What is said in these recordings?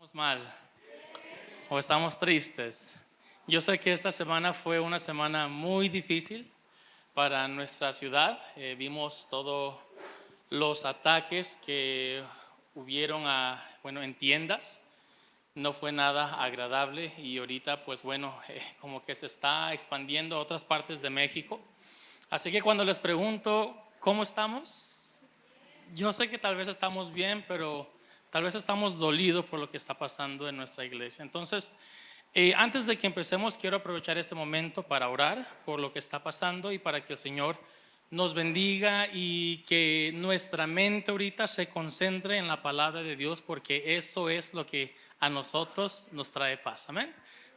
estamos mal o estamos tristes. Yo sé que esta semana fue una semana muy difícil para nuestra ciudad. Vimos todos los ataques que hubieron en tiendas. No fue nada agradable y ahorita como que se está expandiendo a otras partes de México. Así que cuando les pregunto cómo estamos, yo sé que tal vez estamos bien, pero tal vez estamos dolidos por lo que está pasando en nuestra iglesia. Entonces, antes de que empecemos, quiero aprovechar este momento para orar por lo que está pasando y para que el Señor nos bendiga y que nuestra mente ahorita se concentre en la palabra de Dios, porque eso es lo que a nosotros nos trae paz. Amén.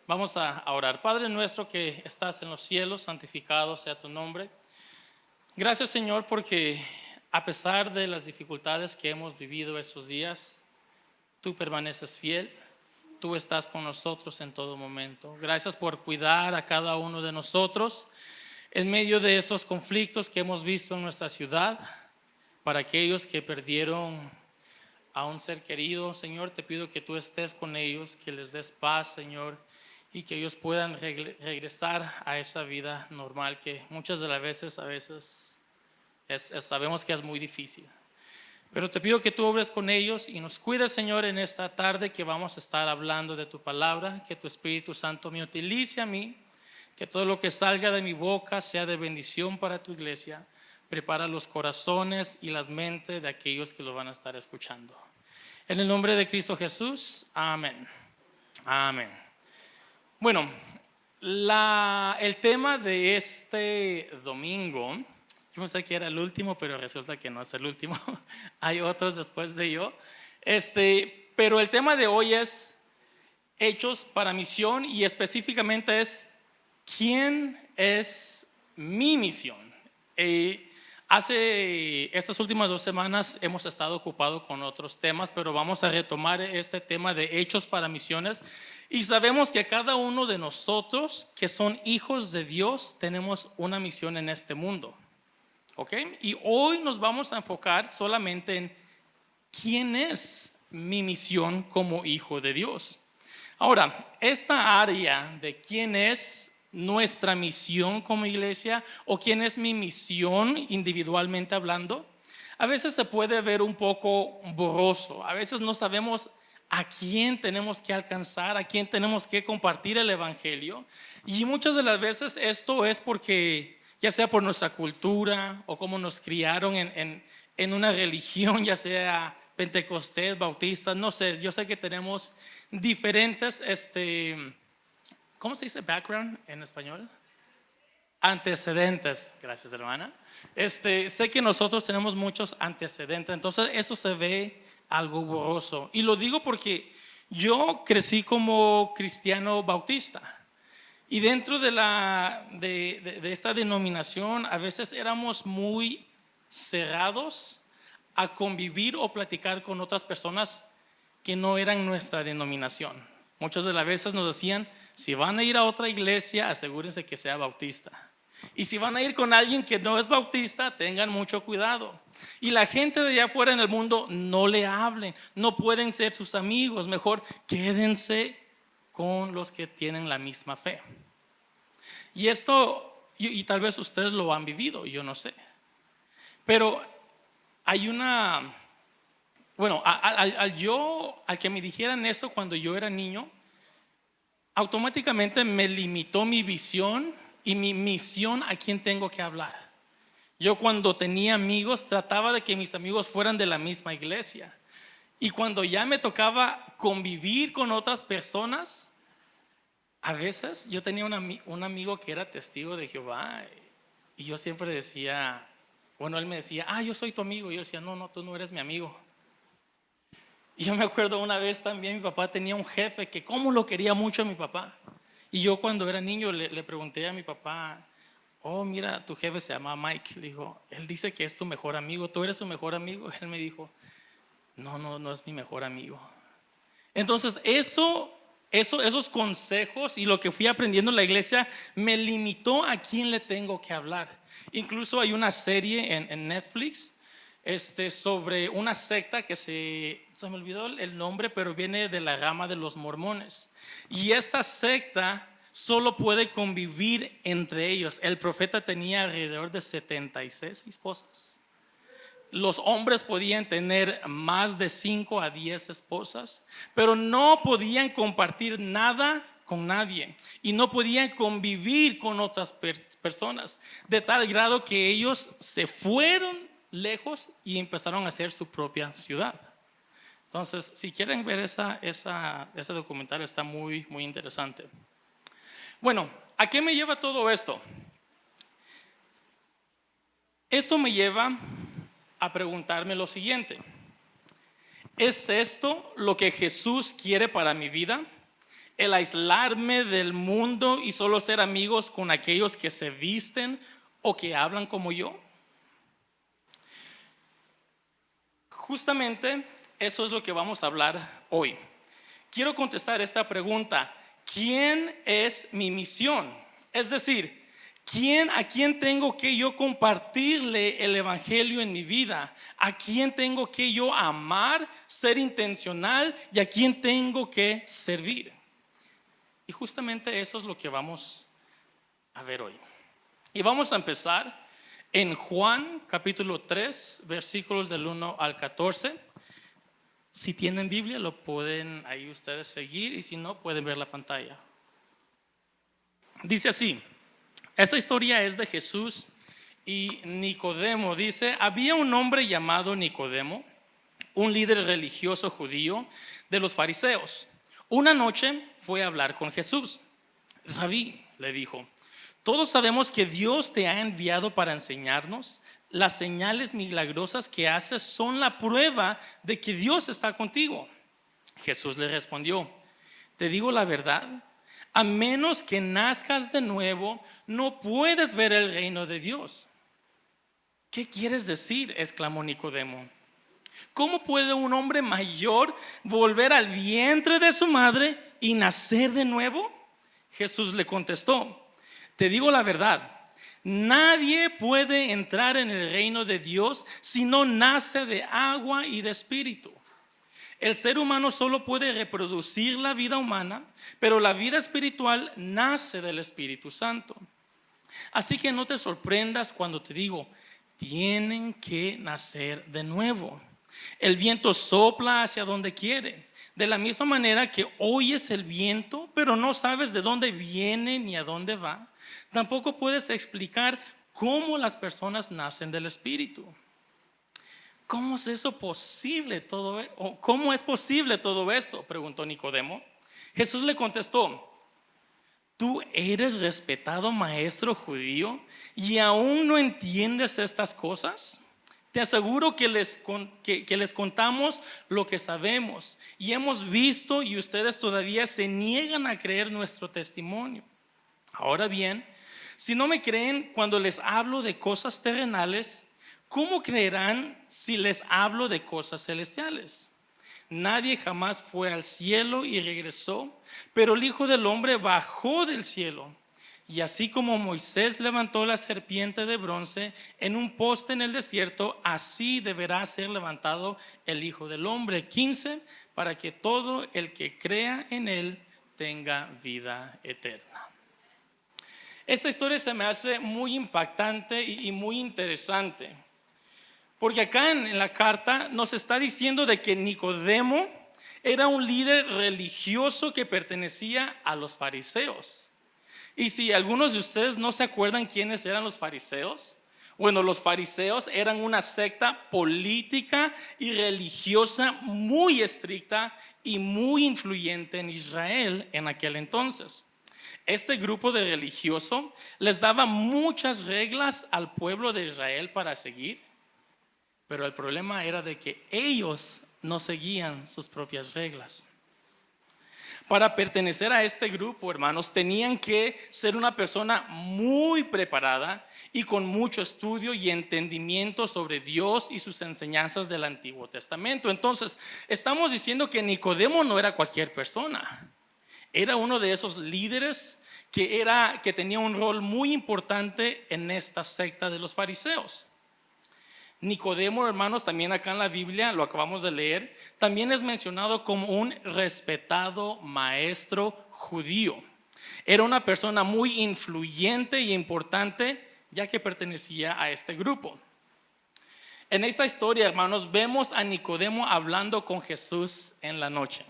Vamos a orar. Padre nuestro que estás en los cielos, santificado sea tu nombre. Gracias, Señor, porque a pesar de las dificultades que hemos vivido esos días, tú permaneces fiel, tú estás con nosotros en todo momento. Gracias por cuidar a cada uno de nosotros en medio de estos conflictos que hemos visto en nuestra ciudad. Para aquellos que perdieron a un ser querido, Señor, te pido que tú estés con ellos, que les des paz, Señor, y que ellos puedan regresar a esa vida normal que muchas de las veces, sabemos que es muy difícil. Pero te pido que tú obres con ellos y nos cuides, Señor, en esta tarde que vamos a estar hablando de tu palabra, que tu Espíritu Santo me utilice a mí, que todo lo que salga de mi boca sea de bendición para tu iglesia. Prepara los corazones y las mentes de aquellos que lo van a estar escuchando. En el nombre de Cristo Jesús, amén. Amén. Bueno, el tema de este domingo, yo pensé que era el último, pero resulta que no es el último. Hay otros después de yo. Pero el tema de hoy es Hechos para Misión, y específicamente es ¿quién es mi misión? Estas últimas 2 semanas hemos estado ocupados con otros temas, pero vamos a retomar este tema de Hechos para Misiones. Y sabemos que cada uno de nosotros que son hijos de Dios tenemos una misión en este mundo. ¿Okay? Y hoy nos vamos a enfocar solamente en quién es mi misión como hijo de Dios. Ahora, esta área de quién es nuestra misión como iglesia o quién es mi misión individualmente hablando, a veces se puede ver un poco borroso. A veces no sabemos a quién tenemos que alcanzar, a quién tenemos que compartir el evangelio, y muchas de las veces esto es porque ya sea por nuestra cultura o cómo nos criaron en una religión, ya sea pentecostés, bautista, no sé. Yo sé que tenemos diferentes, ¿cómo se dice background en español? Antecedentes. Gracias, hermana. Sé que nosotros tenemos muchos antecedentes, entonces eso se ve algo borroso. Y lo digo porque yo crecí como cristiano bautista. Y dentro de esta denominación a veces éramos muy cerrados a convivir o platicar con otras personas que no eran nuestra denominación. Muchas de las veces nos decían, si van a ir a otra iglesia, asegúrense que sea bautista. Y si van a ir con alguien que no es bautista, tengan mucho cuidado. Y la gente de allá afuera en el mundo, no le hablen, no pueden ser sus amigos, mejor quédense con los que tienen la misma fe. Y esto, y tal vez ustedes lo han vivido, yo no sé. Pero hay al que me dijeran eso cuando yo era niño, automáticamente me limitó mi visión y mi misión a quién tengo que hablar. Yo cuando tenía amigos trataba de que mis amigos fueran de la misma iglesia. Y cuando ya me tocaba convivir con otras personas, a veces yo tenía un amigo que era testigo de Jehová, y yo siempre decía, él me decía, yo soy tu amigo. Y yo decía, no, tú no eres mi amigo. Y yo me acuerdo una vez también, mi papá tenía un jefe que cómo lo quería mucho a mi papá. Y yo cuando era niño le pregunté a mi papá, mira, tu jefe se llama Mike. Le dijo, él dice que es tu mejor amigo, ¿tú eres su mejor amigo? Él me dijo, no es mi mejor amigo. Entonces esos consejos y lo que fui aprendiendo en la iglesia me limitó a quién le tengo que hablar. Incluso hay una serie en Netflix sobre una secta que se me olvidó el nombre, pero viene de la rama de los mormones. Y esta secta solo puede convivir entre ellos. El profeta tenía alrededor de 76 esposas. Los hombres podían tener más de 5 a 10 esposas, pero no podían compartir nada con nadie y no podían convivir con otras personas, de tal grado que ellos se fueron lejos y empezaron a hacer su propia ciudad. Entonces, si quieren ver ese documental, está muy, muy interesante. Bueno, ¿a qué me lleva todo esto? Esto me lleva a preguntarme lo siguiente: ¿es esto lo que Jesús quiere para mi vida? ¿El aislarme del mundo y solo ser amigos con aquellos que se visten o que hablan como yo? Justamente eso es lo que vamos a hablar hoy. Quiero contestar esta pregunta: ¿quién es mi misión? Es decir, ¿a quién tengo que yo compartirle el evangelio en mi vida? ¿A quién tengo que yo amar, ser intencional y a quién tengo que servir? Y justamente eso es lo que vamos a ver hoy. Y vamos a empezar en Juan capítulo 3, versículos del 1 al 14. Si tienen Biblia, lo pueden ahí ustedes seguir, y si no, pueden ver la pantalla. Dice así. Esta historia es de Jesús y Nicodemo. Dice: había un hombre llamado Nicodemo, un líder religioso judío de los fariseos. Una noche fue a hablar con Jesús. Rabí, le dijo, todos sabemos que Dios te ha enviado para enseñarnos. Las señales milagrosas que haces son la prueba de que Dios está contigo. Jesús le respondió: te digo la verdad, a menos que nazcas de nuevo, no puedes ver el reino de Dios. ¿Qué quieres decir?, exclamó Nicodemo. ¿Cómo puede un hombre mayor volver al vientre de su madre y nacer de nuevo? Jesús le contestó: te digo la verdad, nadie puede entrar en el reino de Dios si no nace de agua y de espíritu. El ser humano solo puede reproducir la vida humana, pero la vida espiritual nace del Espíritu Santo. Así que no te sorprendas cuando te digo: tienen que nacer de nuevo. El viento sopla hacia donde quiere. De la misma manera que oyes el viento, pero no sabes de dónde viene ni a dónde va, tampoco puedes explicar cómo las personas nacen del Espíritu. ¿Cómo es eso posible ¿Cómo es posible todo esto?, preguntó Nicodemo. Jesús le contestó: ¿tú eres respetado maestro judío y aún no entiendes estas cosas? Te aseguro que les contamos lo que sabemos y hemos visto, y ustedes todavía se niegan a creer nuestro testimonio. Ahora bien, si no me creen cuando les hablo de cosas terrenales, ¿cómo creerán si les hablo de cosas celestiales? Nadie jamás fue al cielo y regresó, pero el Hijo del Hombre bajó del cielo. Y así como Moisés levantó la serpiente de bronce en un poste en el desierto, así deberá ser levantado el Hijo del Hombre. 15, para que todo el que crea en él tenga vida eterna. Esta historia se me hace muy impactante y muy interesante, porque acá en la carta nos está diciendo de que Nicodemo era un líder religioso que pertenecía a los fariseos. Y si algunos de ustedes no se acuerdan quiénes eran los fariseos, bueno, los fariseos eran una secta política y religiosa muy estricta y muy influyente en Israel en aquel entonces. Este grupo de religiosos les daba muchas reglas al pueblo de Israel para seguir, pero el problema era de que ellos no seguían sus propias reglas. Para pertenecer a este grupo, hermanos, tenían que ser una persona muy preparada y con mucho estudio y entendimiento sobre Dios y sus enseñanzas del Antiguo Testamento. Entonces, estamos diciendo que Nicodemo no era cualquier persona. Era uno de esos líderes que tenía un rol muy importante en esta secta de los fariseos. Nicodemo, hermanos, también acá en la Biblia, lo acabamos de leer, también es mencionado como un respetado maestro judío. Era una persona muy influyente y importante, ya que pertenecía a este grupo. En esta historia, hermanos, vemos a Nicodemo hablando con Jesús en la noche.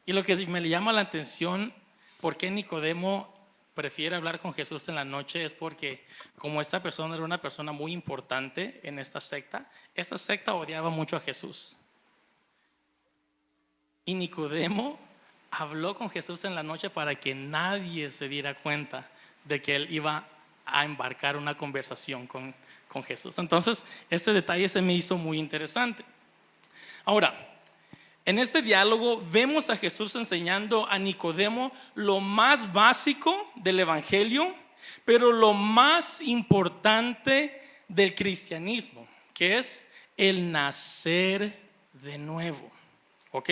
Y lo que me llama la atención, ¿por qué Nicodemo prefiere hablar con Jesús en la noche? Es porque como esta persona era una persona muy importante en esta secta odiaba mucho a Jesús. Y Nicodemo habló con Jesús en la noche para que nadie se diera cuenta de que él iba a embarcar una conversación con Jesús. Entonces, este detalle se me hizo muy interesante. Ahora, en este diálogo vemos a Jesús enseñando a Nicodemo lo más básico del evangelio, pero lo más importante del cristianismo, que es el nacer de nuevo. ¿Ok?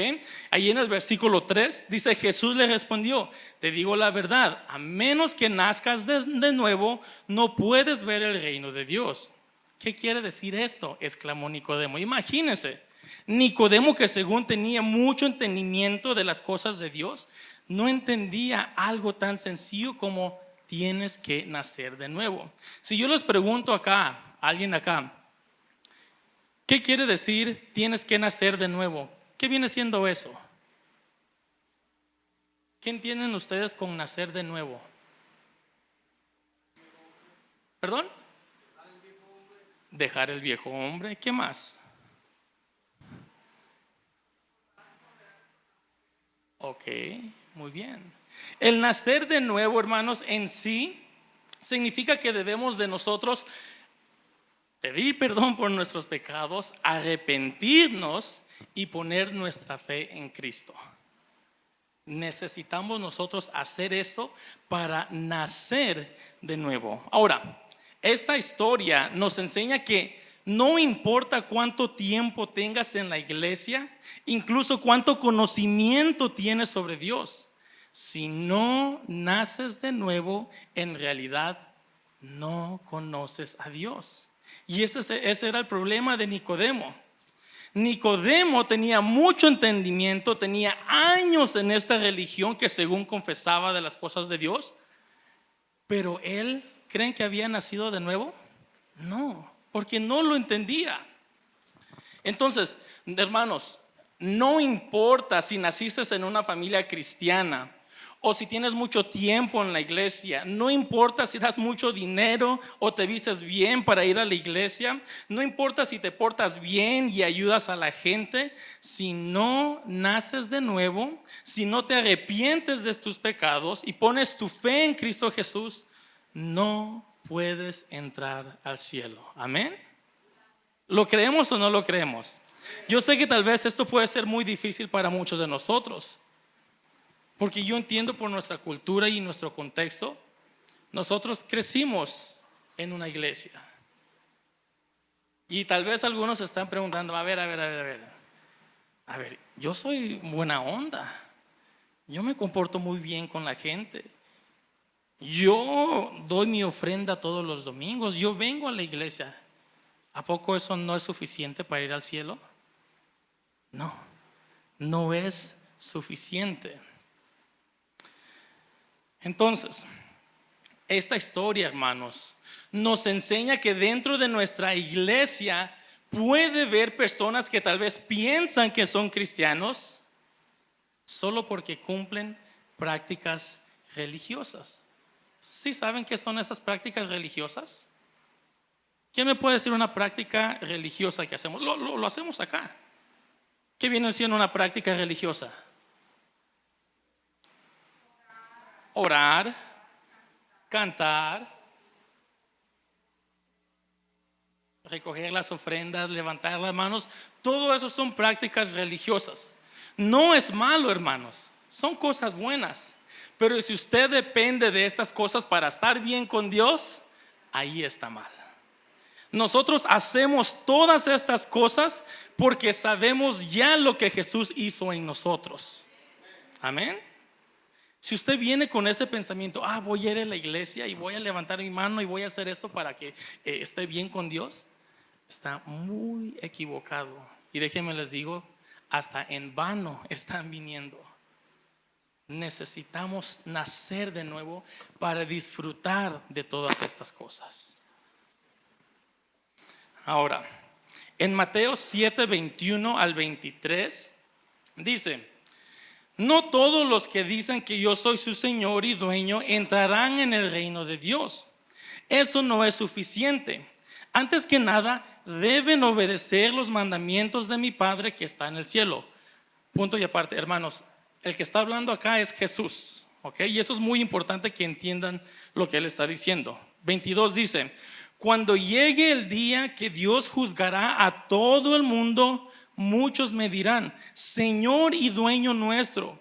Ahí en el versículo 3 dice: Jesús le respondió, te digo la verdad, a menos que nazcas de nuevo, no puedes ver el reino de Dios. ¿Qué quiere decir esto?, exclamó Nicodemo. Imagínense, Nicodemo, que según tenía mucho entendimiento de las cosas de Dios, no entendía algo tan sencillo como tienes que nacer de nuevo. Si yo les pregunto acá, a alguien acá, ¿qué quiere decir tienes que nacer de nuevo? ¿Qué viene siendo eso? ¿Qué entienden ustedes con nacer de nuevo? ¿Perdón? Dejar el viejo hombre. ¿Qué más? Ok, muy bien. El nacer de nuevo, hermanos, en sí significa que debemos de nosotros pedir perdón por nuestros pecados, arrepentirnos y poner nuestra fe en Cristo. Necesitamos nosotros hacer esto para nacer de nuevo. Ahora, esta historia nos enseña que no importa cuánto tiempo tengas en la iglesia, incluso cuánto conocimiento tienes sobre Dios, si no naces de nuevo, en realidad no conoces a Dios. Y ese era el problema de Nicodemo. Nicodemo tenía mucho entendimiento, tenía años en esta religión que según confesaba de las cosas de Dios, pero él, ¿creen que había nacido de nuevo? No, porque no lo entendía. Entonces, hermanos, no importa si naciste en una familia cristiana o si tienes mucho tiempo en la iglesia, no importa si das mucho dinero o te vistes bien para ir a la iglesia, no importa si te portas bien y ayudas a la gente, si no naces de nuevo, si no te arrepientes de tus pecados y pones tu fe en Cristo Jesús, no puedes entrar al cielo. Amén. ¿Lo creemos o no lo creemos? Yo sé que tal vez esto puede ser muy difícil para muchos de nosotros, porque yo entiendo por nuestra cultura y nuestro contexto, nosotros crecimos en una iglesia. Y tal vez algunos se están preguntando, a ver, yo soy buena onda, yo me comporto muy bien con la gente, yo doy mi ofrenda todos los domingos, yo vengo a la iglesia. ¿A poco eso no es suficiente para ir al cielo? No, no es suficiente. Entonces, esta historia, hermanos, nos enseña que dentro de nuestra iglesia puede haber personas que tal vez piensan que son cristianos solo porque cumplen prácticas religiosas. ¿Sí saben qué son esas prácticas religiosas? ¿Quién me puede decir una práctica religiosa que hacemos? Lo hacemos acá. ¿Qué viene siendo una práctica religiosa? Orar, cantar, recoger las ofrendas, levantar las manos. Todo eso son prácticas religiosas. No es malo, hermanos, son cosas buenas. Pero si usted depende de estas cosas para estar bien con Dios, ahí está mal. Nosotros hacemos todas estas cosas porque sabemos ya lo que Jesús hizo en nosotros. Amén. Si usted viene con ese pensamiento, voy a ir a la iglesia y voy a levantar mi mano y voy a hacer esto para que esté bien con Dios, está muy equivocado. Y déjenme les digo, hasta en vano están viniendo. Necesitamos nacer de nuevo para disfrutar de todas estas cosas. Ahora, en Mateo 7, 21 al 23, dice: no todos los que dicen que yo soy su Señor y dueño entrarán en el reino de Dios. Eso no es suficiente. Antes que nada, deben obedecer los mandamientos de mi Padre que está en el cielo. Punto y aparte, hermanos, el que está hablando acá es Jesús, ¿ok? Y eso es muy importante que entiendan lo que Él está diciendo. 22 dice: cuando llegue el día que Dios juzgará a todo el mundo, muchos me dirán: Señor y dueño nuestro,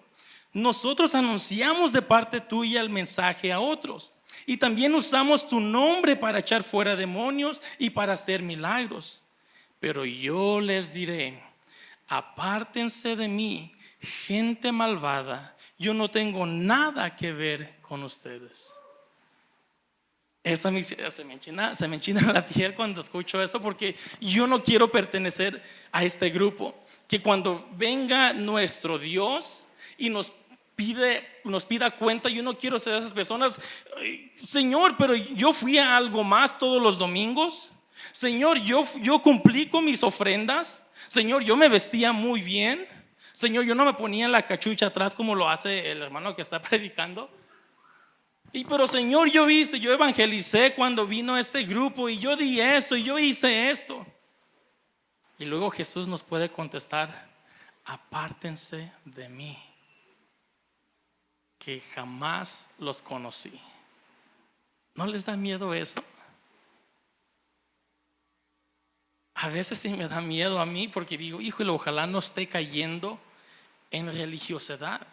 nosotros anunciamos de parte tuya el mensaje a otros, y también usamos tu nombre para echar fuera demonios y para hacer milagros. Pero yo les diré: apártense de mí, gente malvada, yo no tengo nada que ver con ustedes. Se me enchina la piel cuando escucho eso, porque yo no quiero pertenecer a este grupo. Que cuando venga nuestro Dios y nos pida cuenta, yo no quiero ser de esas personas. Señor, pero yo fui a algo más todos los domingos. Señor, yo cumplí con mis ofrendas. Señor, yo me vestía muy bien. Señor, yo no me ponía la cachucha atrás como lo hace el hermano que está predicando. Pero Señor, yo evangelicé cuando vino este grupo, y yo di esto y yo hice esto. Y luego Jesús nos puede contestar: apártense de mí, que jamás los conocí. ¿No les da miedo eso? A veces sí me da miedo a mí, porque digo: híjole, ojalá no esté cayendo en religiosidad.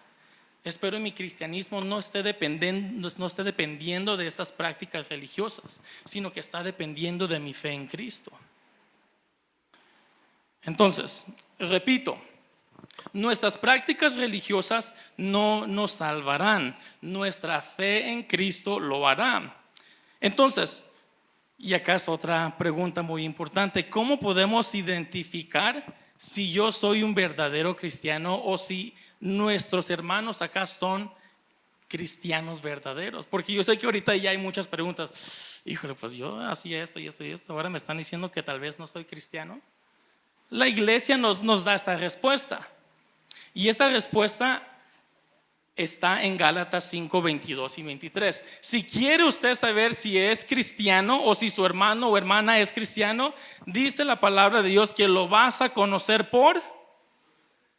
Espero mi cristianismo no esté dependiendo de estas prácticas religiosas, sino que está dependiendo de mi fe en Cristo. Entonces, repito, nuestras prácticas religiosas no nos salvarán, nuestra fe en Cristo lo hará. Entonces, y acá es otra pregunta muy importante: ¿cómo podemos identificar si yo soy un verdadero cristiano o si nuestros hermanos acá son cristianos verdaderos? Porque yo sé que ahorita ya hay muchas preguntas. Híjole, pues yo hacía esto y esto y esto, ahora me están diciendo que tal vez no soy cristiano. La iglesia nos da esta respuesta, y esta respuesta está en Gálatas 5, 22 y 23. Si quiere usted saber si es cristiano o si su hermano o hermana es cristiano, dice la palabra de Dios que lo vas a conocer por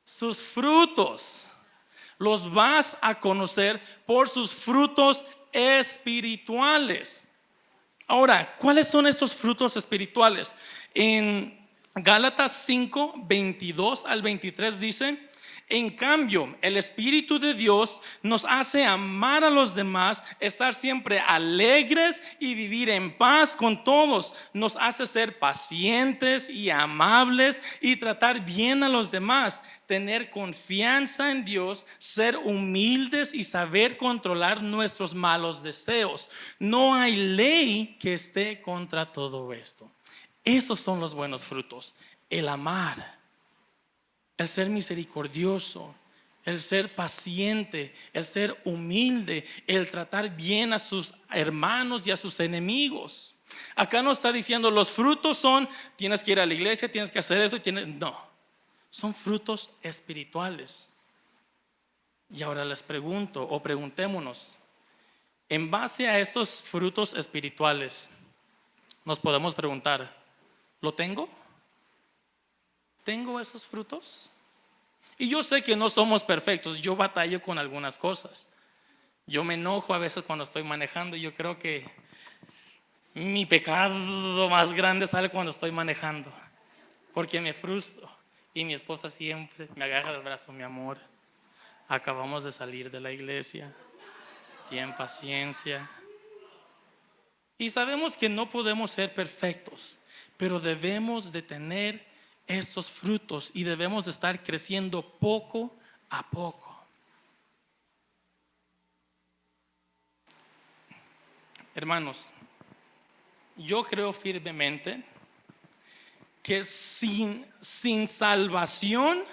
sus frutos. Los vas a conocer por sus frutos espirituales. Ahora, ¿cuáles son estos frutos espirituales? En Gálatas 5, 22 al 23 dice: en cambio, el Espíritu de Dios nos hace amar a los demás, estar siempre alegres y vivir en paz con todos. Nos hace ser pacientes y amables y tratar bien a los demás, tener confianza en Dios, ser humildes y saber controlar nuestros malos deseos. No hay ley que esté contra todo esto. Esos son los buenos frutos: el amar, el ser misericordioso, el ser paciente, el ser humilde, el tratar bien a sus hermanos y a sus enemigos. Acá no está diciendo los frutos son tienes que ir a la iglesia, tienes que hacer eso, no, son frutos espirituales. Y ahora les pregunto, o preguntémonos, en base a esos frutos espirituales, nos podemos preguntar: ¿lo tengo? ¿Tengo esos frutos? Y yo sé que no somos perfectos. Yo batallo con algunas cosas. Yo me enojo a veces cuando estoy manejando. Y yo creo que mi pecado más grande sale cuando estoy manejando, porque me frustro. Y mi esposa siempre me agarra del brazo: mi amor, acabamos de salir de la iglesia, ten paciencia. Y sabemos que no podemos ser perfectos, pero debemos de tener estos frutos y debemos de estar creciendo poco a poco. Hermanos, yo creo firmemente que sin salvación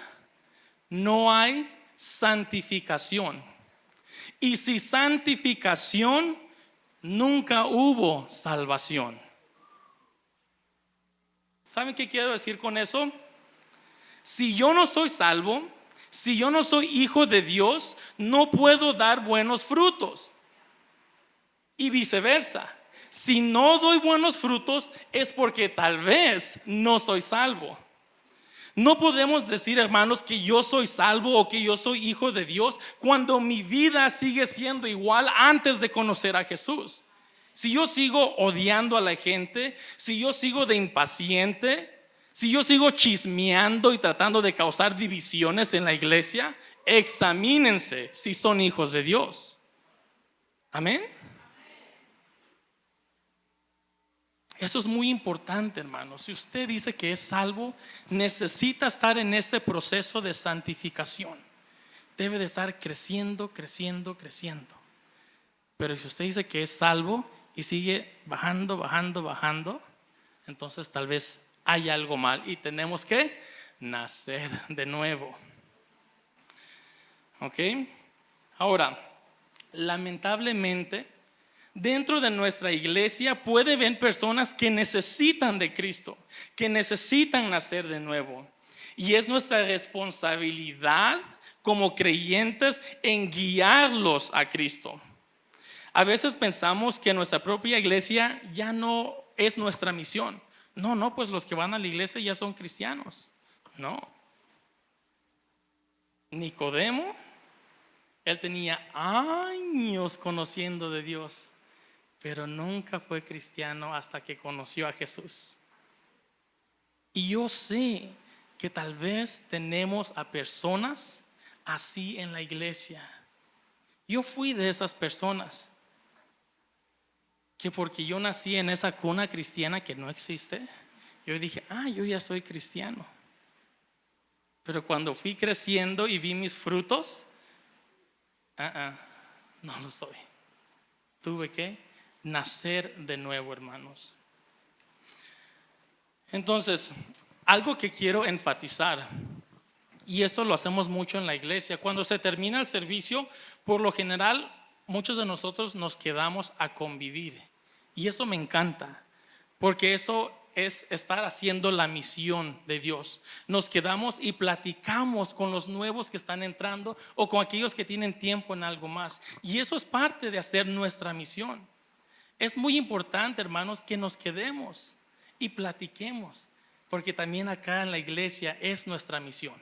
no hay santificación. Y sin santificación nunca hubo salvación. ¿Saben qué quiero decir con eso? Si yo no soy salvo, si yo no soy hijo de Dios, no puedo dar buenos frutos. Y viceversa. Si no doy buenos frutos es porque tal vez no soy salvo. No podemos decir, hermanos, que yo soy salvo o que yo soy hijo de Dios cuando mi vida sigue siendo igual antes de conocer a Jesús. Si yo sigo odiando a la gente, si yo sigo de impaciente, si yo sigo chismeando y tratando de causar divisiones en la iglesia, examínense si son hijos de Dios. Amén. Eso es muy importante, hermano. Si usted dice que es salvo, necesita estar en este proceso de santificación. Debe de estar creciendo. Pero si usted dice que es salvo y sigue bajando, entonces tal vez hay algo mal y tenemos que nacer de nuevo. ¿Ok? Ahora, lamentablemente, dentro de nuestra iglesia puede haber personas que necesitan de Cristo, que necesitan nacer de nuevo. Y es nuestra responsabilidad como creyentes en guiarlos a Cristo. A veces pensamos que nuestra propia iglesia ya no es nuestra misión. No, pues los que van a la iglesia ya son cristianos. No. Nicodemo, él tenía años conociendo de Dios, pero nunca fue cristiano hasta que conoció a Jesús. Y yo sé que tal vez tenemos a personas así en la iglesia. Yo fui de esas personas que porque yo nací en esa cuna cristiana que no existe, yo dije, yo ya soy cristiano. Pero cuando fui creciendo y vi mis frutos, no lo soy. Tuve que nacer de nuevo, hermanos. Entonces, algo que quiero enfatizar, y esto lo hacemos mucho en la iglesia, cuando se termina el servicio, por lo general, muchos de nosotros nos quedamos a convivir. Y eso me encanta, porque eso es estar haciendo la misión de Dios. Nos quedamos y platicamos con los nuevos que están entrando o con aquellos que tienen tiempo en algo más. Y eso es parte de hacer nuestra misión. Es muy importante, hermanos, que nos quedemos y platiquemos, porque también acá en la iglesia es nuestra misión.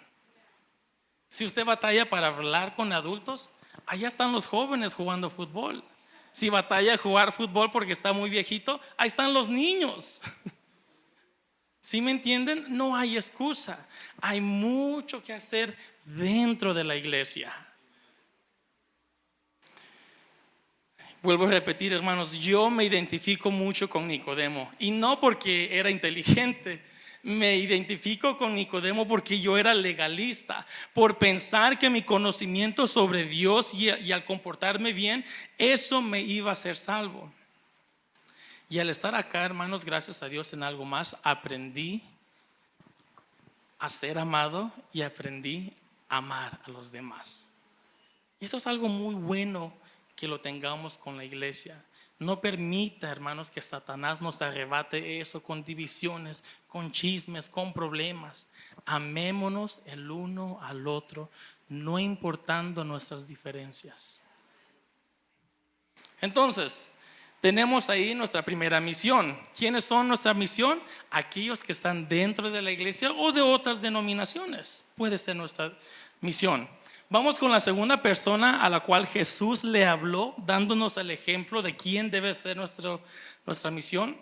Si usted batalla para hablar con adultos, allá están los jóvenes jugando fútbol. Si batalla a jugar fútbol porque está muy viejito, ahí están los niños. ¿Sí me entienden? No hay excusa. Hay mucho que hacer dentro de la iglesia. Vuelvo a repetir, hermanos, yo me identifico mucho con Nicodemo. Y no porque era inteligente. Me identifico con Nicodemo porque yo era legalista, por pensar que mi conocimiento sobre Dios y al comportarme bien, eso me iba a hacer salvo. Y al estar acá, hermanos, gracias a Dios en algo más, aprendí a ser amado y aprendí a amar a los demás. Y eso es algo muy bueno que lo tengamos con la iglesia. No permita, hermanos, que Satanás nos arrebate eso con divisiones, con chismes, con problemas. Amémonos el uno al otro, no importando nuestras diferencias. Entonces, tenemos ahí nuestra primera misión. ¿Quiénes son nuestra misión? Aquellos que están dentro de la iglesia o de otras denominaciones. Puede ser nuestra misión. Vamos con la segunda persona a la cual Jesús le habló, dándonos el ejemplo de quién debe ser nuestra misión.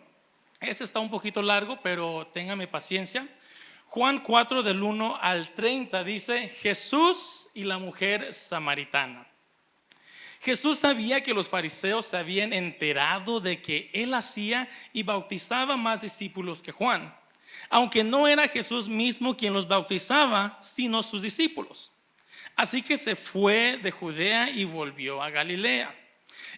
Este está un poquito largo, pero téngame paciencia. Juan 4 del 1 al 30 dice: Jesús y la mujer samaritana. Jesús sabía que los fariseos se habían enterado de que él hacía y bautizaba más discípulos que Juan, aunque no era Jesús mismo quien los bautizaba, sino sus discípulos. Así que se fue de Judea y volvió a Galilea.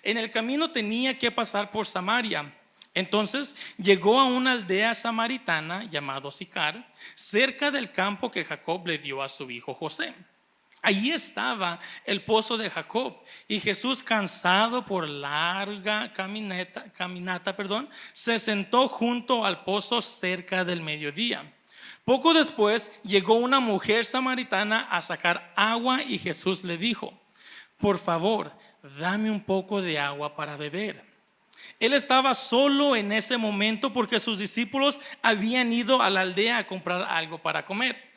En el camino tenía que pasar por Samaria. Entonces llegó a una aldea samaritana llamado Sicar, cerca del campo que Jacob le dio a su hijo José. Allí estaba el pozo de Jacob, y Jesús, cansado por larga caminata, se sentó junto al pozo cerca del mediodía. Poco después llegó una mujer samaritana a sacar agua, y Jesús le dijo: por favor, dame un poco de agua para beber. Él estaba solo en ese momento porque sus discípulos habían ido a la aldea a comprar algo para comer.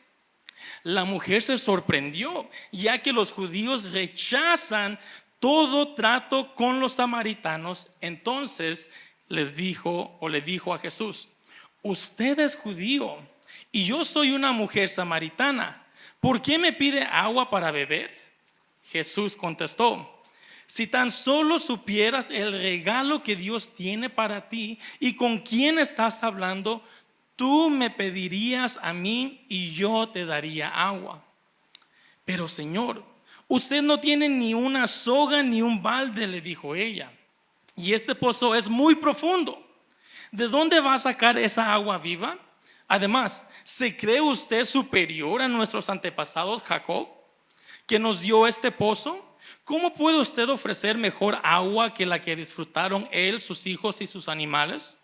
La mujer se sorprendió, ya que los judíos rechazan todo trato con los samaritanos. Entonces le dijo a Jesús: usted es judío y yo soy una mujer samaritana. ¿Por qué me pide agua para beber? Jesús contestó: si tan solo supieras el regalo que Dios tiene para ti y con quién estás hablando, tú me pedirías a mí y yo te daría agua. Pero Señor, usted no tiene ni una soga ni un balde, le dijo ella, y este pozo es muy profundo. ¿De dónde va a sacar esa agua viva? Además, ¿se cree usted superior a nuestros antepasados Jacob, que nos dio este pozo? ¿Cómo puede usted ofrecer mejor agua que la que disfrutaron él, sus hijos y sus animales?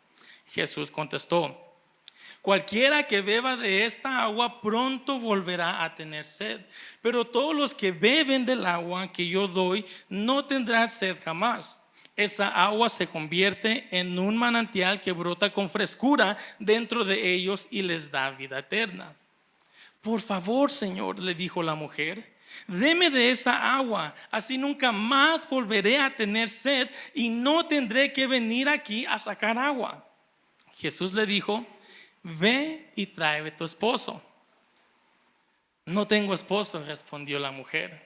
Jesús contestó: cualquiera que beba de esta agua pronto volverá a tener sed, pero todos los que beben del agua que yo doy no tendrán sed jamás. Esa agua se convierte en un manantial que brota con frescura dentro de ellos y les da vida eterna. Por favor, Señor, le dijo la mujer, deme de esa agua, así nunca más volveré a tener sed y no tendré que venir aquí a sacar agua. Jesús le dijo: ve y tráeme tu esposo. No tengo esposo, respondió la mujer.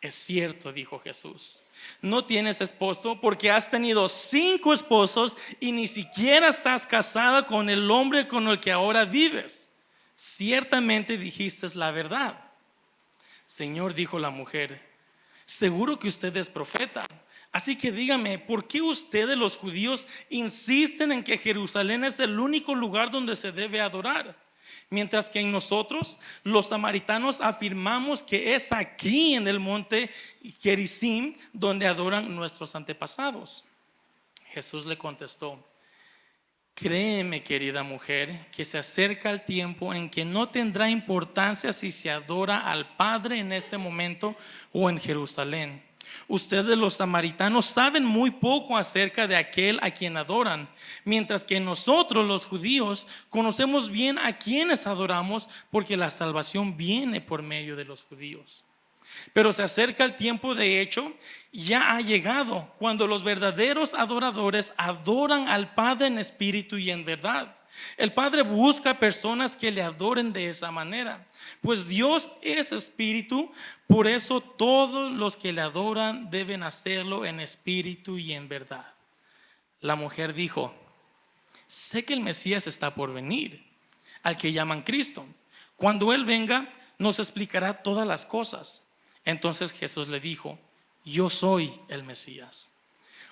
Es cierto, dijo Jesús, no tienes esposo porque has tenido 5 esposos y ni siquiera estás casada con el hombre con el que ahora vives. Ciertamente dijiste la verdad. Señor, dijo la mujer, seguro que usted es profeta. Así que dígame, ¿por qué ustedes los judíos insisten en que Jerusalén es el único lugar donde se debe adorar? Mientras que en nosotros, los samaritanos, afirmamos que es aquí en el monte Gerizim donde adoran nuestros antepasados. Jesús le contestó: créeme, querida mujer, que se acerca el tiempo en que no tendrá importancia si se adora al Padre en este momento o en Jerusalén. Ustedes los samaritanos saben muy poco acerca de aquel a quien adoran, mientras que nosotros los judíos conocemos bien a quienes adoramos, porque la salvación viene por medio de los judíos. Pero se acerca el tiempo, de hecho, ya ha llegado, cuando los verdaderos adoradores adoran al Padre en espíritu y en verdad. El Padre busca personas que le adoren de esa manera, pues Dios es espíritu. Por eso todos los que le adoran deben hacerlo en espíritu y en verdad. La mujer dijo: sé que el Mesías está por venir, al que llaman Cristo. Cuando Él venga, nos explicará todas las cosas. Entonces Jesús le dijo: yo soy el Mesías.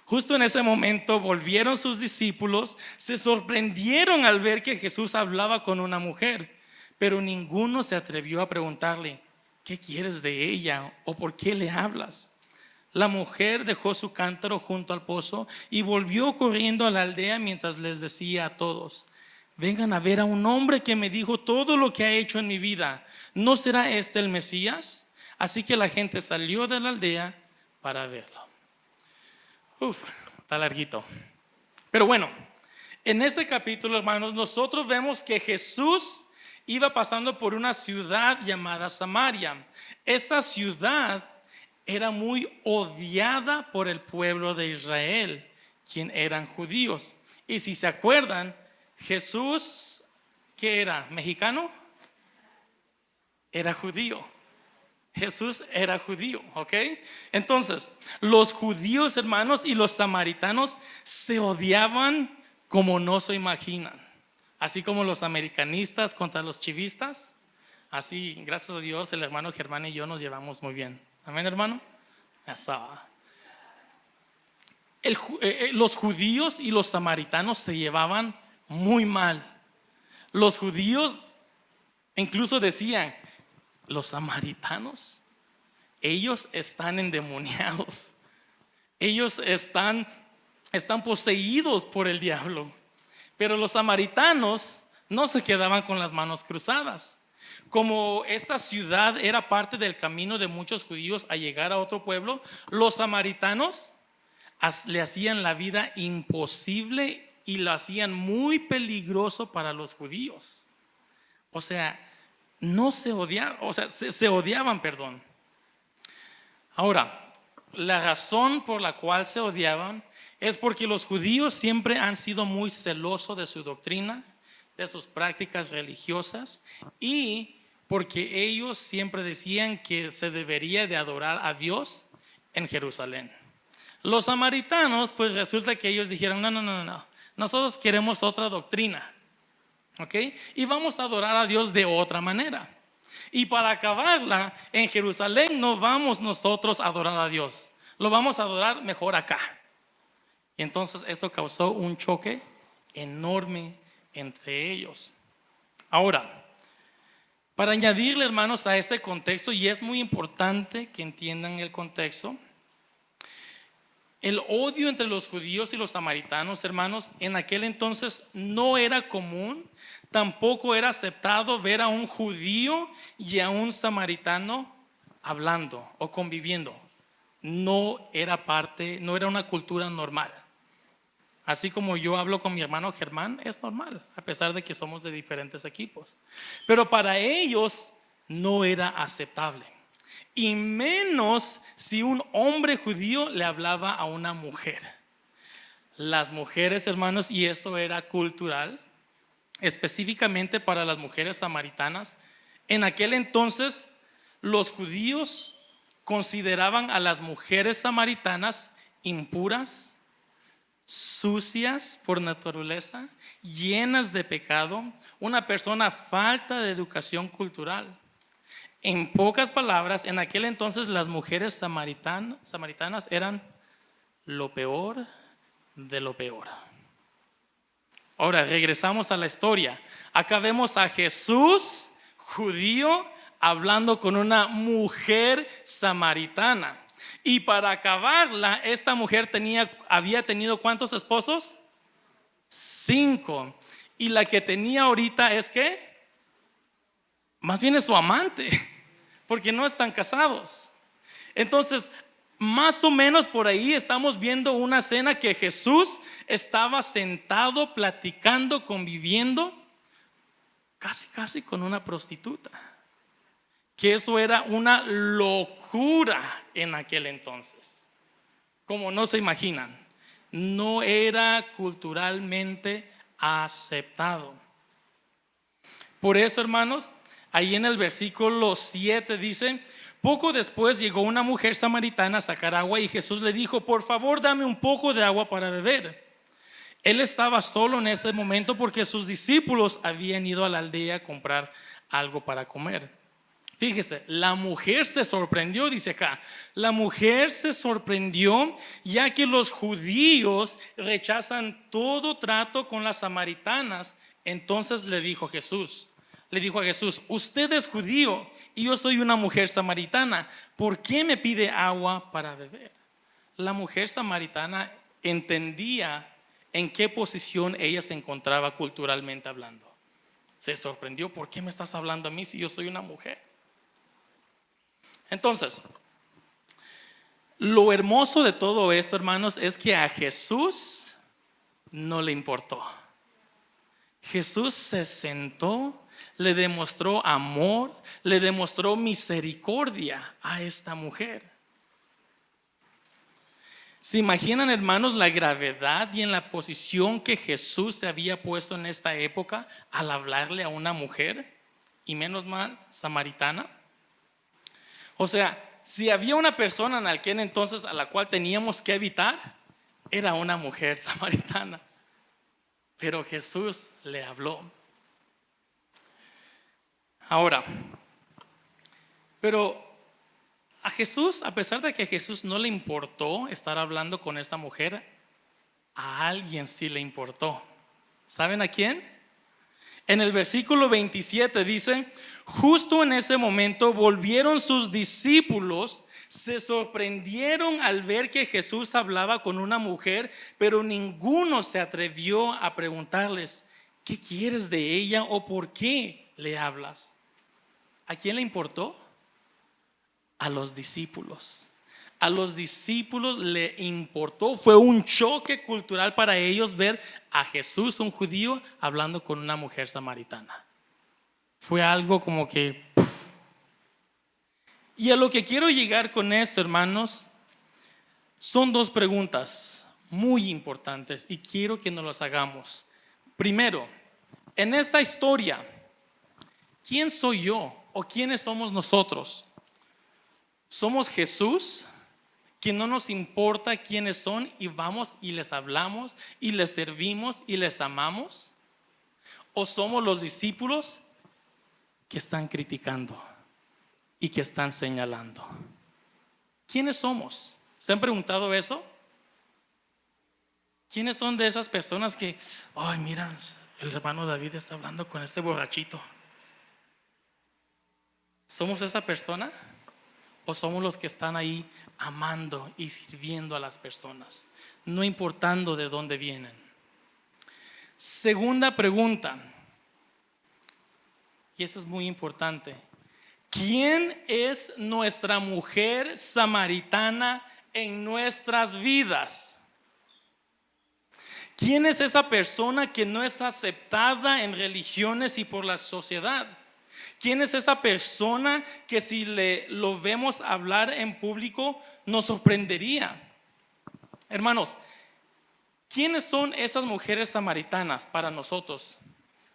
Justo en ese momento volvieron sus discípulos, se sorprendieron al ver que Jesús hablaba con una mujer, pero ninguno se atrevió a preguntarle: ¿qué quieres de ella? ¿O por qué le hablas? La mujer dejó su cántaro junto al pozo y volvió corriendo a la aldea mientras les decía a todos: vengan a ver a un hombre que me dijo todo lo que ha hecho en mi vida. ¿No será este el Mesías? Así que la gente salió de la aldea para verlo. Está larguito. Pero bueno, en este capítulo, hermanos, nosotros vemos que Jesús iba pasando por una ciudad llamada Samaria. Esa ciudad era muy odiada por el pueblo de Israel, quien eran judíos. Y si se acuerdan, Jesús, ¿qué era? ¿Mexicano? Era judío. Jesús era judío, ¿ok? Entonces, los judíos, hermanos, y los samaritanos se odiaban como no se imaginan. Así como los americanistas contra los chivistas, así, gracias a Dios, el hermano Germán y yo nos llevamos muy bien. Amén, hermano. Eso. Los judíos y los samaritanos se llevaban muy mal. Los judíos incluso decían, los samaritanos, ellos están endemoniados, ellos están poseídos por el diablo. Pero los samaritanos no se quedaban con las manos cruzadas. Como esta ciudad era parte del camino de muchos judíos a llegar a otro pueblo, los samaritanos le hacían la vida imposible y lo hacían muy peligroso para los judíos. O sea, no se odiaban, o sea, se odiaban, perdón. Ahora, la razón por la cual se odiaban es porque los judíos siempre han sido muy celosos de su doctrina, de sus prácticas religiosas, y porque ellos siempre decían que se debería de adorar a Dios en Jerusalén. Los samaritanos, pues resulta que ellos dijeron, no, nosotros queremos otra doctrina, ¿ok? Y vamos a adorar a Dios de otra manera. Y para acabarla, en Jerusalén no vamos nosotros a adorar a Dios, lo vamos a adorar mejor acá. Y entonces esto causó un choque enorme entre ellos. Ahora, para añadirle, hermanos, a este contexto, y es muy importante que entiendan el contexto, el odio entre los judíos y los samaritanos, hermanos, en aquel entonces no era común, tampoco era aceptado ver a un judío y a un samaritano hablando o conviviendo. No era una cultura normal. Así como yo hablo con mi hermano Germán, es normal, a pesar de que somos de diferentes equipos. Pero para ellos no era aceptable. Y menos si un hombre judío le hablaba a una mujer. Las mujeres, hermanos, y esto era cultural, específicamente para las mujeres samaritanas, en aquel entonces los judíos consideraban a las mujeres samaritanas impuras, sucias por naturaleza, llenas de pecado, una persona falta de educación cultural. En pocas palabras, en aquel entonces las mujeres samaritanas eran lo peor de lo peor. Ahora regresamos a la historia. Acá vemos a Jesús, judío, hablando con una mujer samaritana. Y para acabarla, esta mujer había tenido ¿cuántos esposos? 5. Y la que tenía ahorita es ¿qué? Más bien es su amante, porque no están casados. Entonces, más o menos por ahí estamos viendo una escena que Jesús estaba sentado, platicando, conviviendo, casi con una prostituta. Que eso era una locura en aquel entonces. Como no se imaginan, no era culturalmente aceptado. Por eso, hermanos, ahí en el versículo 7 dice: poco después llegó una mujer samaritana a sacar agua y Jesús le dijo: por favor, dame un poco de agua para beber. Él estaba solo en ese momento porque sus discípulos habían ido a la aldea a comprar algo para comer. Fíjese, la mujer se sorprendió, dice acá. La mujer se sorprendió ya que los judíos rechazan todo trato con las samaritanas. Entonces le dijo a Jesús, usted es judío y yo soy una mujer samaritana. ¿Por qué me pide agua para beber? La mujer samaritana entendía en qué posición ella se encontraba culturalmente hablando. Se sorprendió: ¿por qué me estás hablando a mí si yo soy una mujer? Entonces, lo hermoso de todo esto, hermanos, es que a Jesús no le importó. Jesús se sentó, le demostró amor, le demostró misericordia a esta mujer. ¿Se imaginan, hermanos, la gravedad y en la posición que Jesús se había puesto en esta época al hablarle a una mujer, y menos mal samaritana? O sea, si había una persona en aquel entonces a la cual teníamos que evitar, era una mujer samaritana. Pero Jesús le habló. Ahora, pero a Jesús, a pesar de que a Jesús no le importó estar hablando con esta mujer, A alguien sí le importó. ¿Saben a quién? En el versículo 27 dice: justo en ese momento volvieron sus discípulos, se sorprendieron al ver que Jesús hablaba con una mujer, pero ninguno se atrevió a preguntarles: ¿qué quieres de ella o por qué le hablas? ¿A quién le importó? A los discípulos. A los discípulos le importó. Fue un choque cultural para ellos ver a Jesús, un judío, hablando con una mujer samaritana. Fue algo como que... Y a lo que quiero llegar con esto, hermanos, son dos preguntas muy importantes y quiero que nos las hagamos. Primero, en esta historia, ¿quién soy yo o quiénes somos nosotros? ¿Somos Jesús, que no nos importa quiénes son y vamos y les hablamos y les servimos y les amamos? ¿O somos los discípulos que están criticando y que están señalando? ¿Quiénes somos? ¿Se han preguntado eso? ¿Quiénes son de esas personas que, ay, mira, el hermano David está hablando con este borrachito? ¿Somos esa persona? ¿O somos los que están ahí amando y sirviendo a las personas, no importando de dónde vienen? Segunda pregunta, y esta es muy importante: ¿quién es nuestra mujer samaritana en nuestras vidas? ¿Quién es esa persona que no es aceptada en religiones y por la sociedad? ¿Quién es esa persona que si lo vemos hablar en público nos sorprendería? Hermanos, ¿quiénes son esas mujeres samaritanas para nosotros?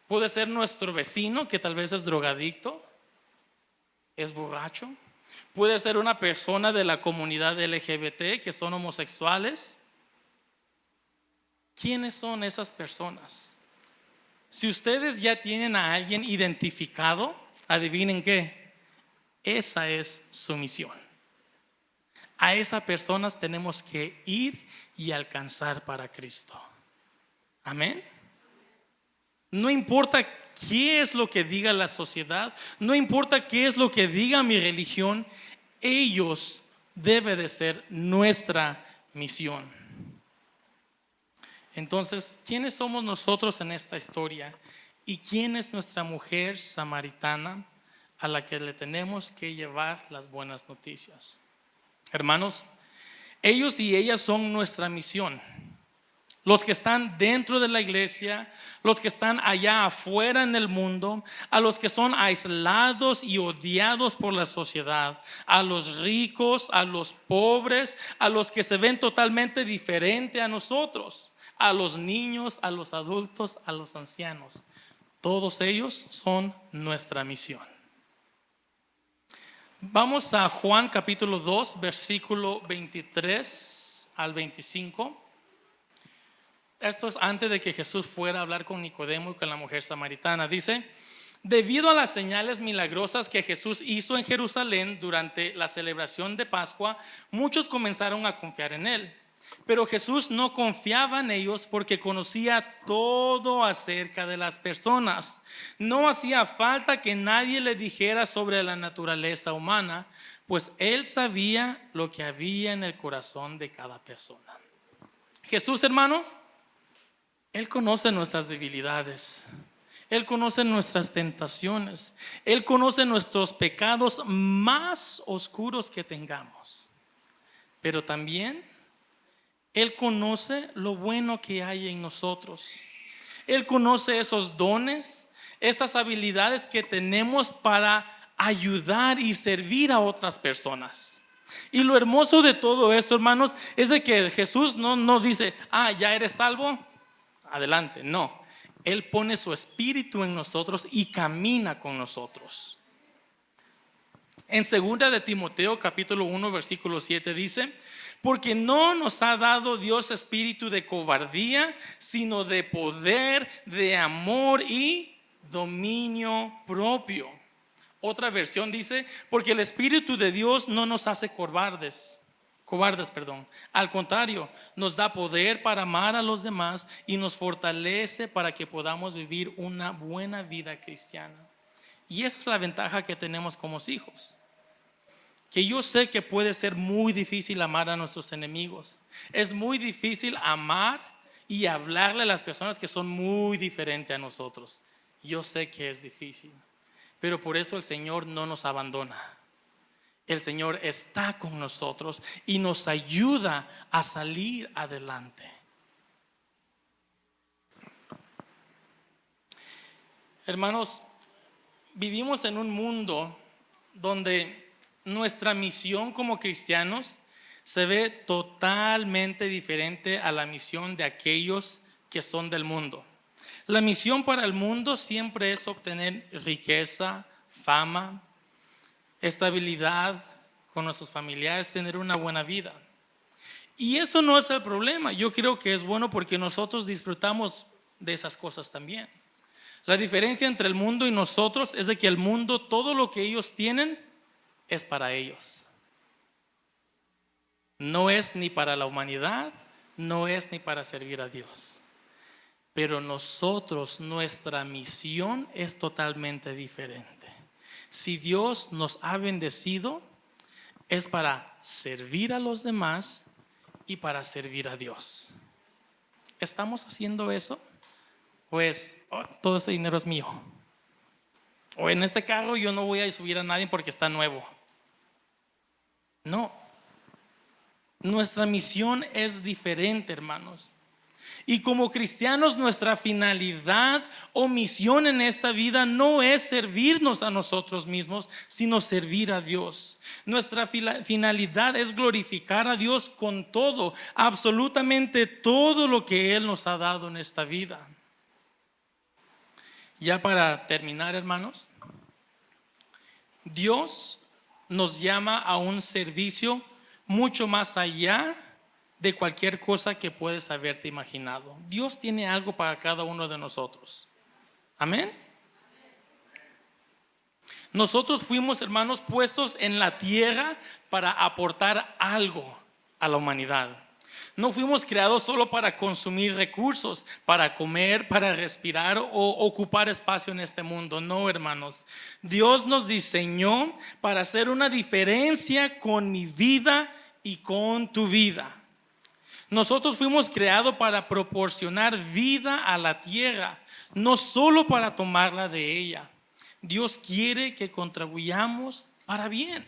Puede ser nuestro vecino que tal vez es drogadicto, es borracho. Puede ser una persona de la comunidad LGBT que son homosexuales. ¿Quiénes son esas personas? Si ustedes ya tienen a alguien identificado, adivinen qué, esa es su misión. A esas personas tenemos que ir y alcanzar para Cristo. Amén. No importa qué es lo que diga la sociedad, no importa qué es lo que diga mi religión, ellos deben de ser nuestra misión. Entonces, ¿quiénes somos nosotros en esta historia? ¿Y quién es nuestra mujer samaritana a la que le tenemos que llevar las buenas noticias? Hermanos, ellos y ellas son nuestra misión. Los que están dentro de la iglesia, los que están allá afuera en el mundo, a los que son aislados y odiados por la sociedad, a los ricos, a los pobres, a los que se ven totalmente diferente a nosotros, a los niños, a los adultos, a los ancianos. Todos ellos son nuestra misión. Vamos a Juan capítulo 2, versículo 23 al 25. Esto es antes de que Jesús fuera a hablar con Nicodemo y con la mujer samaritana. Dice: debido a las señales milagrosas que Jesús hizo en Jerusalén durante la celebración de Pascua, muchos comenzaron a confiar en él. Pero Jesús no confiaba en ellos porque conocía todo acerca de las personas. No hacía falta que nadie le dijera sobre la naturaleza humana, pues él sabía lo que había en el corazón de cada persona. Jesús, hermanos, él conoce nuestras debilidades. Él conoce nuestras tentaciones. Él conoce nuestros pecados más oscuros que tengamos. Pero también Él conoce lo bueno que hay en nosotros. Él conoce esos dones, esas habilidades que tenemos para ayudar y servir a otras personas. Y lo hermoso de todo esto, hermanos, es de que Jesús no dice: ya eres salvo, adelante. No, Él pone su espíritu en nosotros y camina con nosotros. En 2 de Timoteo capítulo 1 versículo 7 dice: porque no nos ha dado Dios espíritu de cobardía, sino de poder, de amor y dominio propio. Otra versión dice: porque el espíritu de Dios no nos hace cobardes, cobardes, perdón. Al contrario, nos da poder para amar a los demás y nos fortalece para que podamos vivir una buena vida cristiana. Y esa es la ventaja que tenemos como hijos. Que yo sé que puede ser muy difícil amar a nuestros enemigos. Es muy difícil amar y hablarle a las personas que son muy diferentes a nosotros. Yo sé que es difícil, pero por eso el Señor no nos abandona. El Señor está con nosotros y nos ayuda a salir adelante. Hermanos, vivimos en un mundo donde nuestra misión como cristianos se ve totalmente diferente a la misión de aquellos que son del mundo. La misión para el mundo siempre es obtener riqueza, fama, estabilidad con nuestros familiares, tener una buena vida. Y eso no es el problema. Yo creo que es bueno porque nosotros disfrutamos de esas cosas también. La diferencia entre el mundo y nosotros es de que el mundo, todo lo que ellos tienen es para ellos. No es ni para la humanidad, no es ni para servir a Dios. Pero nosotros, nuestra misión es totalmente diferente. Si Dios nos ha bendecido, es para servir a los demás y para servir a Dios. ¿Estamos haciendo eso? Pues todo ese dinero es mío. O en este carro yo no voy a subir a nadie porque está nuevo. No. Nuestra misión es diferente, hermanos. Y como cristianos, nuestra finalidad o misión en esta vida no es servirnos a nosotros mismos, sino servir a Dios. Nuestra finalidad es glorificar a Dios con todo, absolutamente todo lo que Él nos ha dado en esta vida. Ya para terminar, hermanos, Dios nos llama a un servicio mucho más allá de cualquier cosa que puedes haberte imaginado. Dios tiene algo para cada uno de nosotros. Amén. Nosotros fuimos, hermanos, puestos en la tierra para aportar algo a la humanidad. No fuimos creados solo para consumir recursos, para comer, para respirar o ocupar espacio en este mundo. No, hermanos. Dios nos diseñó para hacer una diferencia con mi vida y con tu vida. Nosotros fuimos creados para proporcionar vida a la tierra, no solo para tomarla de ella. Dios quiere que contribuyamos para bien.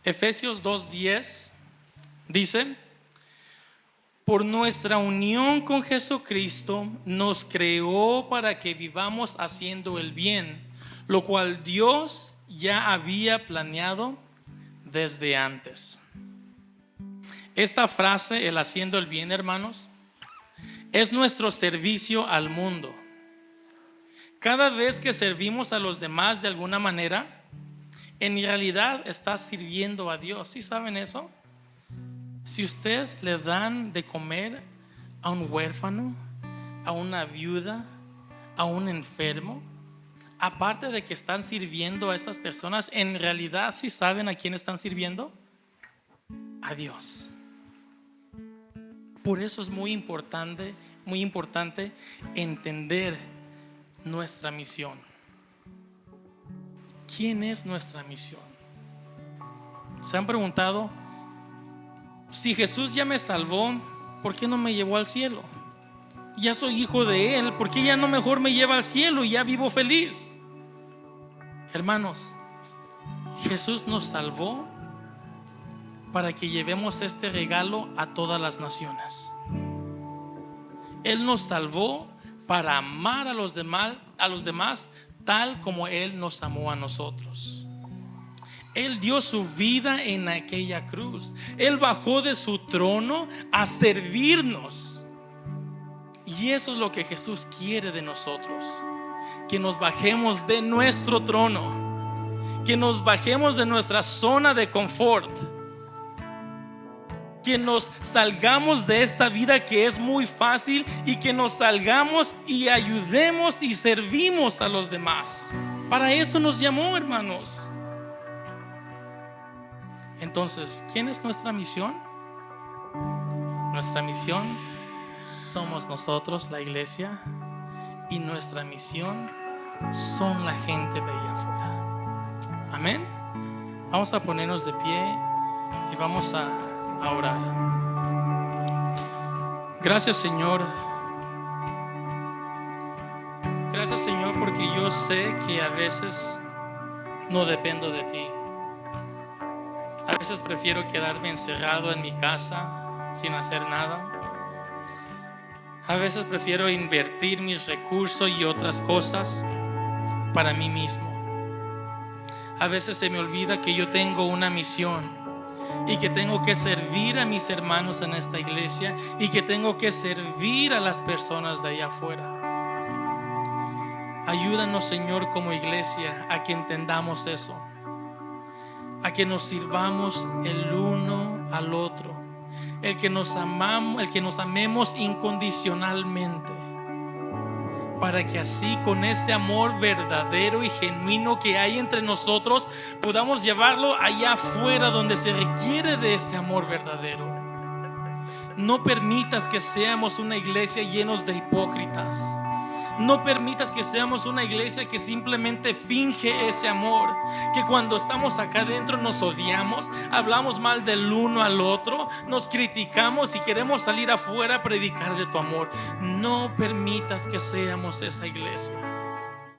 Efesios 2:10 dice: por nuestra unión con Jesucristo nos creó para que vivamos haciendo el bien, lo cual Dios ya había planeado desde antes. Esta frase, el haciendo el bien, hermanos, es nuestro servicio al mundo. Cada vez que servimos a los demás de alguna manera, en realidad estás sirviendo a Dios. ¿Sí saben eso? Si ustedes le dan de comer a un huérfano, a una viuda, a un enfermo, aparte de que están sirviendo a estas personas, en realidad, ¿sí saben a quién están sirviendo? A Dios. Por eso es muy importante entender nuestra misión. ¿Quién es nuestra misión? ¿Se han preguntado? Si Jesús ya me salvó, ¿por qué no me llevó al cielo? Ya soy hijo de Él, ¿por qué ya no mejor me lleva al cielo y ya vivo feliz? Hermanos, Jesús nos salvó para que llevemos este regalo a todas las naciones. Él nos salvó para amar a los demás tal como Él nos amó a nosotros. Él dio su vida en aquella cruz. Él bajó de su trono a servirnos. Y eso es lo que Jesús quiere de nosotros: que nos bajemos de nuestro trono, que nos bajemos de nuestra zona de confort, que nos salgamos de esta vida que es muy fácil y que nos salgamos y ayudemos y servimos a los demás. Para eso nos llamó, hermanos. Entonces, ¿quién es nuestra misión? Nuestra misión somos nosotros, la iglesia, y nuestra misión son la gente de allá afuera. Amén. Vamos a ponernos de pie y vamos a orar. Gracias, Señor. Gracias, Señor, porque yo sé que a veces no dependo de ti. A veces prefiero quedarme encerrado en mi casa sin hacer nada. A veces prefiero invertir mis recursos y otras cosas para mí mismo. A veces se me olvida que yo tengo una misión y que tengo que servir a mis hermanos en esta iglesia y que tengo que servir a las personas de allá afuera. Ayúdanos, Señor, como iglesia, a que entendamos eso, a que nos sirvamos el uno al otro, el que nos amemos incondicionalmente, para que así, con ese amor verdadero y genuino que hay entre nosotros, podamos llevarlo allá afuera donde se requiere de ese amor verdadero. No permitas que seamos una iglesia llenos de hipócritas. No permitas que seamos una iglesia que simplemente finge ese amor, que cuando estamos acá adentro nos odiamos, hablamos mal del uno al otro, nos criticamos y queremos salir afuera a predicar de tu amor. No permitas que seamos esa iglesia.